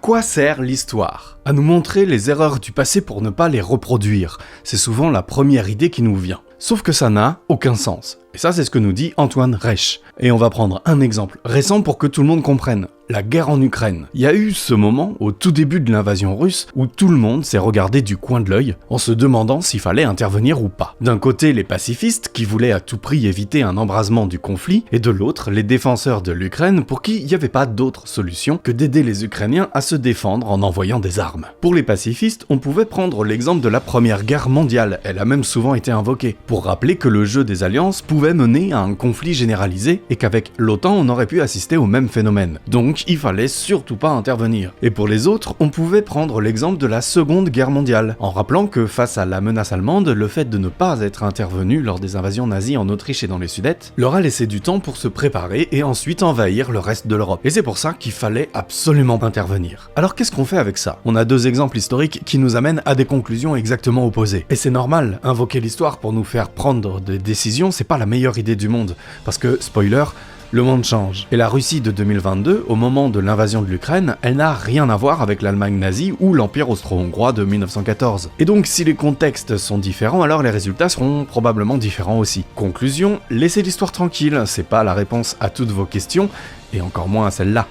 quoi sert l'histoire? À nous montrer les erreurs du passé pour ne pas les reproduire. C'est souvent la première idée qui nous vient. Sauf que ça n'a aucun sens. Et ça, c'est ce que nous dit Antoine Reich. Et on va prendre un exemple récent pour que tout le monde comprenne. La guerre en Ukraine. Il y a eu ce moment, au tout début de l'invasion russe, où tout le monde s'est regardé du coin de l'œil, en se demandant s'il fallait intervenir ou pas. D'un côté, les pacifistes, qui voulaient à tout prix éviter un embrasement du conflit, et de l'autre, les défenseurs de l'Ukraine, pour qui il n'y avait pas d'autre solution que d'aider les Ukrainiens à se défendre en envoyant des armes. Pour les pacifistes, on pouvait prendre l'exemple de la Première Guerre mondiale, elle a même souvent été invoquée, pour rappeler que le jeu des alliances pouvait mener à un conflit généralisé, et qu'avec l'OTAN, on aurait pu assister au même phénomène. Donc, il fallait surtout pas intervenir. Et pour les autres, on pouvait prendre l'exemple de la Seconde Guerre mondiale, en rappelant que face à la menace allemande, le fait de ne pas être intervenu lors des invasions nazies en Autriche et dans les Sudètes leur a laissé du temps pour se préparer et ensuite envahir le reste de l'Europe. Et c'est pour ça qu'il fallait absolument intervenir. Alors qu'est-ce qu'on fait avec ça? On a deux exemples historiques qui nous amènent à des conclusions exactement opposées. Et c'est normal, invoquer l'histoire pour nous faire prendre des décisions, c'est pas la meilleure idée du monde. Parce que, spoiler, le monde change. Et la Russie de 2022, au moment de l'invasion de l'Ukraine, elle n'a rien à voir avec l'Allemagne nazie ou l'Empire austro-hongrois de 1914. Et donc si les contextes sont différents, alors les résultats seront probablement différents aussi. Conclusion, laissez l'histoire tranquille, c'est pas la réponse à toutes vos questions, et encore moins à celle-là.